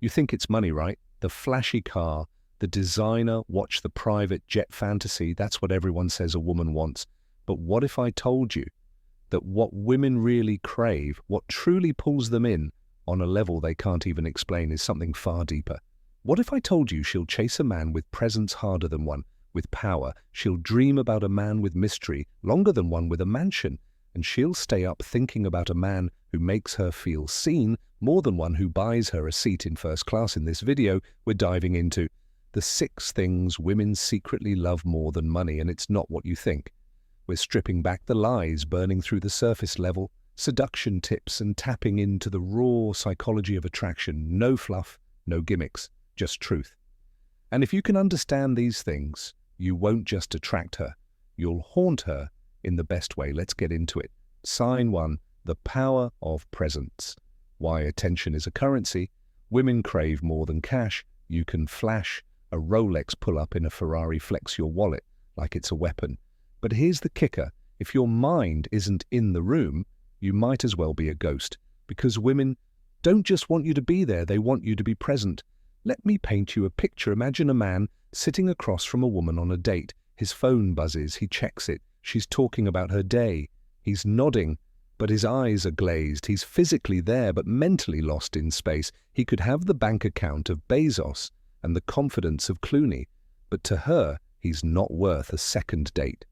You think it's money, right? The flashy car, the designer, watch the private jet fantasy, that's what everyone says a woman wants. But what if I told you that what women really crave, what truly pulls them in on a level they can't even explain, is something far deeper? What if I told you she'll chase a man with presence harder than one with power? She'll dream about a man with mystery longer than one with a mansion. And she'll stay up thinking about a man who makes her feel seen more than one who buys her a seat in first class. In this video, we're diving into the 6 things women secretly love more than money, and it's not what you think. We're stripping back the lies, burning through the surface level, seduction tips, and tapping into the raw psychology of attraction. No fluff, no gimmicks, just truth. And if you can understand these things, you won't just attract her, you'll haunt her in the best way. Let's get into it. Sign 1, the power of presence. Why attention is a currency. Women crave more than cash. You can flash a Rolex, pull up in a Ferrari, flex your wallet like it's a weapon. But here's the kicker. If your mind isn't in the room, you might as well be a ghost, because women don't just want you to be there, they want you to be present. Let me paint you a picture. Imagine a man sitting across from a woman on a date. His phone buzzes, he checks it. She's talking about her day. He's nodding, but his eyes are glazed. He's physically there, but mentally lost in space. He could have the bank account of Bezos and the confidence of Clooney, but to her, he's not worth a second date.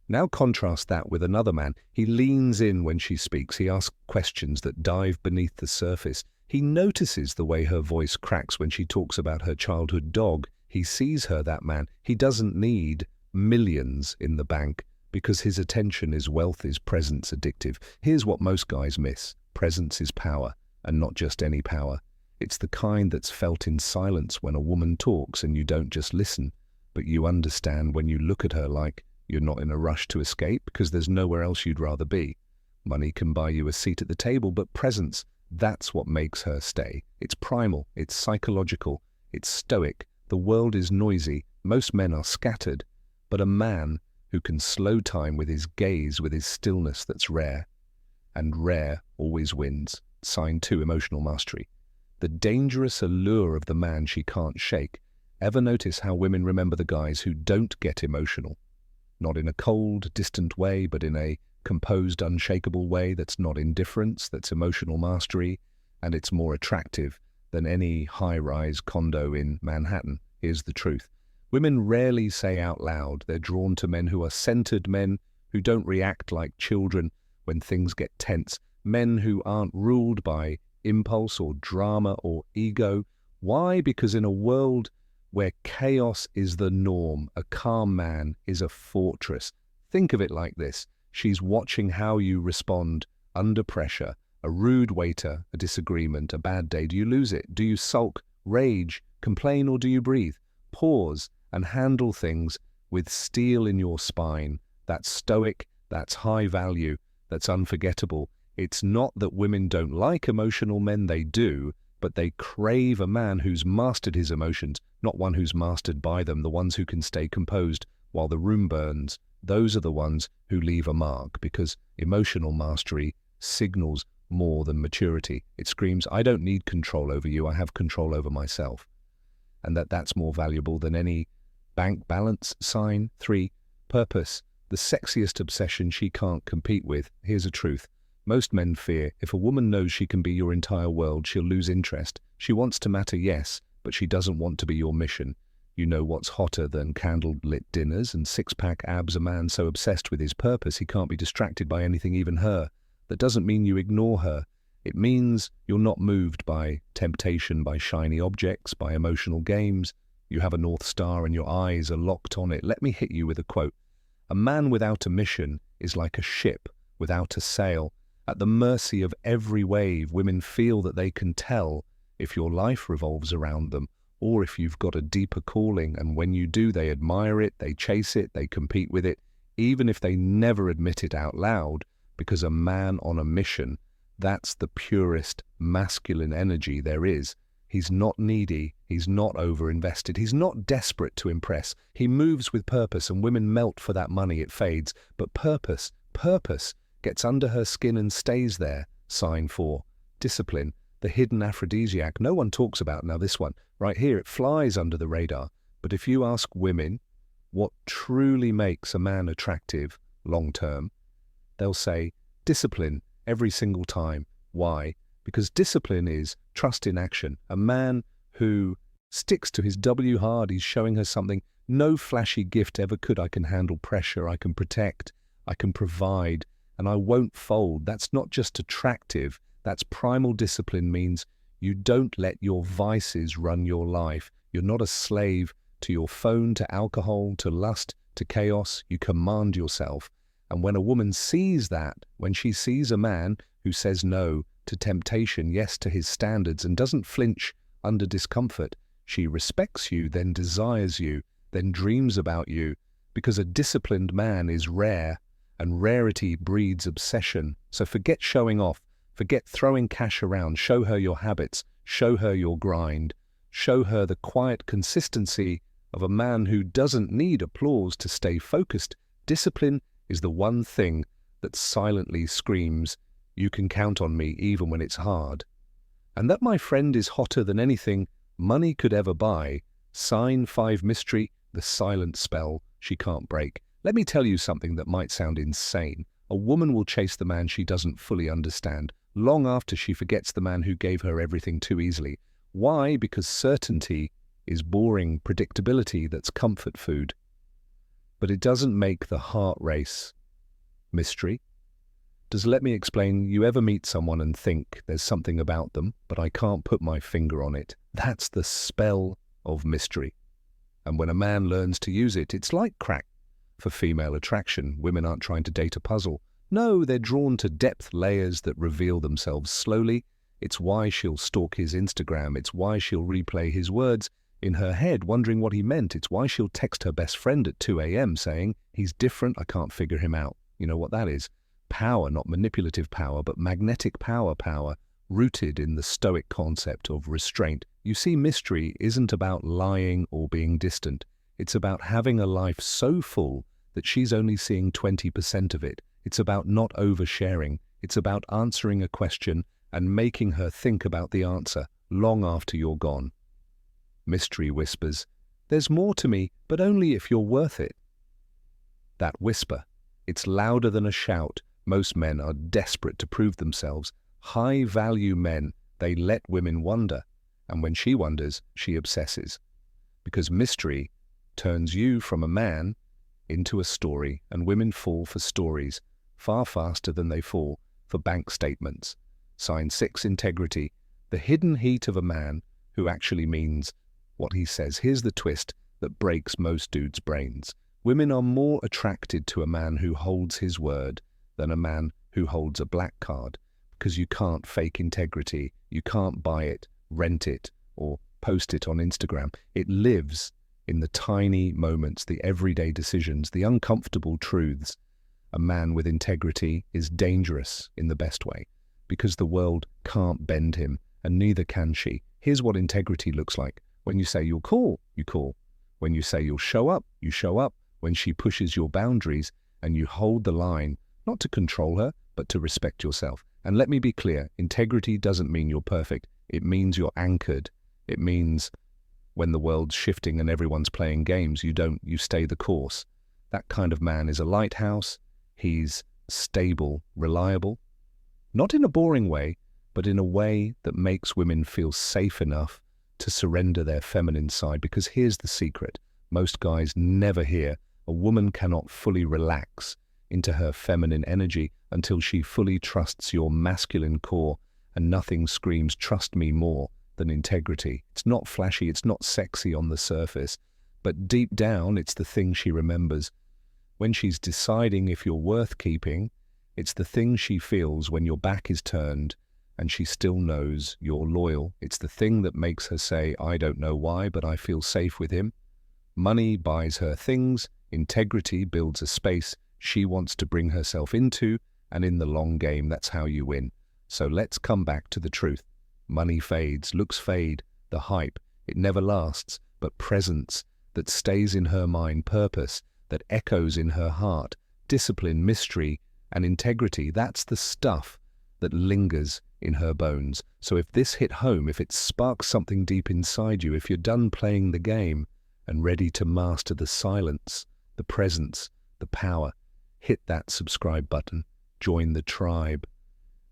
Now contrast that with another man. He leans in when she speaks. He asks questions that dive beneath the surface. He notices the way her voice cracks when she talks about her childhood dog. He sees her, that man. He doesn't need millions in the bank, because his attention is wealth, is presence addictive. Here's what most guys miss. Presence is power, and not just any power. It's the kind that's felt in silence when a woman talks and you don't just listen, but you understand when you look at her, like you're not in a rush to escape because there's nowhere else you'd rather be. Money can buy you a seat at the table, but presence, that's what makes her stay. It's primal, it's psychological, it's stoic. The world is noisy, most men are scattered, but a man who can slow time with his gaze, with his stillness, that's rare. And rare always wins. Sign 2, emotional mastery. The dangerous allure of the man she can't shake. Ever notice how women remember the guys who don't get emotional? Not in a cold, distant way, but in a composed, unshakable way that's not indifference, that's emotional mastery, and it's more attractive than any high-rise condo in Manhattan. Here's the truth. Women rarely say out loud they're drawn to men who are centered, men who don't react like children when things get tense, men who aren't ruled by impulse or drama or ego. Why? Because in a world where chaos is the norm, a calm man is a fortress. Think of it like this. She's watching how you respond under pressure. A rude waiter, a disagreement, a bad day. Do you lose it? Do you sulk, rage, complain, or do you breathe? Pause and handle things with steel in your spine. That's stoic, that's high value, that's unforgettable. It's not that women don't like emotional men, they do, but they crave a man who's mastered his emotions, not one who's mastered by them. The ones who can stay composed while the room burns, those are the ones who leave a mark, because emotional mastery signals more than maturity. It screams, I don't need control over you, I have control over myself. And that's more valuable than any bank balance. Sign 3, purpose. The sexiest obsession she can't compete with. Here's a truth. Most men fear if a woman knows she can be your entire world, she'll lose interest. She wants to matter, yes, but she doesn't want to be your mission. You know what's hotter than candle-lit dinners and six-pack abs? A man so obsessed with his purpose he can't be distracted by anything, even her. That doesn't mean you ignore her. It means you're not moved by temptation, by shiny objects, by emotional games. You have a North Star and your eyes are locked on it. Let me hit you with a quote. A man without a mission is like a ship without a sail, at the mercy of every wave. Women feel that they can tell if your life revolves around them or if you've got a deeper calling, and when you do, they admire it, they chase it, they compete with it, even if they never admit it out loud, because a man on a mission, that's the purest masculine energy there is. He's not needy, he's not over-invested, he's not desperate to impress. He moves with purpose, and women melt for that money. It fades, but purpose gets under her skin and stays there. Sign 4, discipline. the hidden aphrodisiac no one talks about. Now this one, right here, it flies under the radar. But if you ask women what truly makes a man attractive long-term, they'll say discipline every single time. Why? Because discipline is trust in action. A man who sticks to his W hard, he's showing her something no flashy gift ever could. I can handle pressure, I can protect, I can provide, and I won't fold. That's not just attractive, that's primal discipline. Means you don't let your vices run your life. You're not a slave to your phone, to alcohol, to lust, to chaos. You command yourself. And when a woman sees that, when she sees a man who says no to temptation, yes to his standards, and doesn't flinch under discomfort, she respects you, then desires you, then dreams about you, because a disciplined man is rare, and rarity breeds obsession. So forget showing off, forget throwing cash around. Show her your habits, show her your grind, show her the quiet consistency of a man who doesn't need applause to stay focused. Discipline is the one thing that silently screams, you can count on me even when it's hard. And that, my friend, is hotter than anything money could ever buy. Sign 5 mystery, the silent spell she can't break. Let me tell you something that might sound insane. A woman will chase the man she doesn't fully understand, long after she forgets the man who gave her everything too easily. Why? Because certainty is boring predictability that's comfort food. But it doesn't make the heart race. Mystery? Let me explain. You ever meet someone and think there's something about them, but I can't put my finger on it? That's the spell of mystery. And when a man learns to use it, it's like crack for female attraction. Women aren't trying to date a puzzle. No, they're drawn to depth layers that reveal themselves slowly. It's why she'll stalk his Instagram. It's why she'll replay his words in her head, wondering what he meant. It's why she'll text her best friend at 2 a.m. saying, he's different, I can't figure him out. You know what that is? Power, not manipulative power, but magnetic power, rooted in the stoic concept of restraint. You see, mystery isn't about lying or being distant. It's about having a life so full that she's only seeing 20% of it. It's about not oversharing. It's about answering a question and making her think about the answer long after you're gone. Mystery whispers, there's more to me, but only if you're worth it. That whisper, it's louder than a shout. Most men are desperate to prove themselves. High-value men, they let women wonder. And when she wonders, she obsesses. Because mystery turns you from a man into a story, and women fall for stories far faster than they fall for bank statements. Sign 6, integrity, the hidden heat of a man who actually means what he says. Here's the twist that breaks most dudes' brains. Women are more attracted to a man who holds his word than a man who holds a black card, because you can't fake integrity. You can't buy it, rent it, or post it on Instagram. It lives in the tiny moments, the everyday decisions, the uncomfortable truths. A man with integrity is dangerous in the best way, because the world can't bend him, and neither can she. Here's what integrity looks like. When you say you'll call, you call. When you say you'll show up, you show up. When she pushes your boundaries and you hold the line, not to control her, but to respect yourself. And let me be clear, integrity doesn't mean you're perfect. It means you're anchored. It means when the world's shifting and everyone's playing games, you stay the course. That kind of man is a lighthouse. He's stable, reliable. Not in a boring way, but in a way that makes women feel safe enough to surrender their feminine side. Because here's the secret. Most guys never hear a woman cannot fully relax into her feminine energy until she fully trusts your masculine core, and nothing screams trust me more than integrity. It's not flashy, it's not sexy on the surface, but deep down it's the thing she remembers. When she's deciding if you're worth keeping, it's the thing she feels when your back is turned and she still knows you're loyal. It's the thing that makes her say, I don't know why, but I feel safe with him. Money buys her things, integrity builds a space she wants to bring herself into, and in the long game, that's how you win. So let's come back to the truth. Money fades, looks fade, the hype, it never lasts, but presence that stays in her mind, purpose that echoes in her heart, discipline, mystery, and integrity, that's the stuff that lingers in her bones. So if this hit home, if it sparks something deep inside you, if you're done playing the game and ready to master the silence, the presence, the power, hit that subscribe button, join the tribe,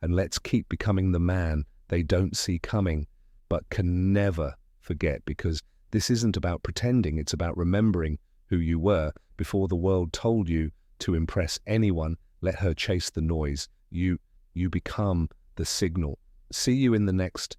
and let's keep becoming the man they don't see coming, but can never forget, because this isn't about pretending, it's about remembering who you were before the world told you to impress anyone. Let her chase the noise. You become the signal. See you in the next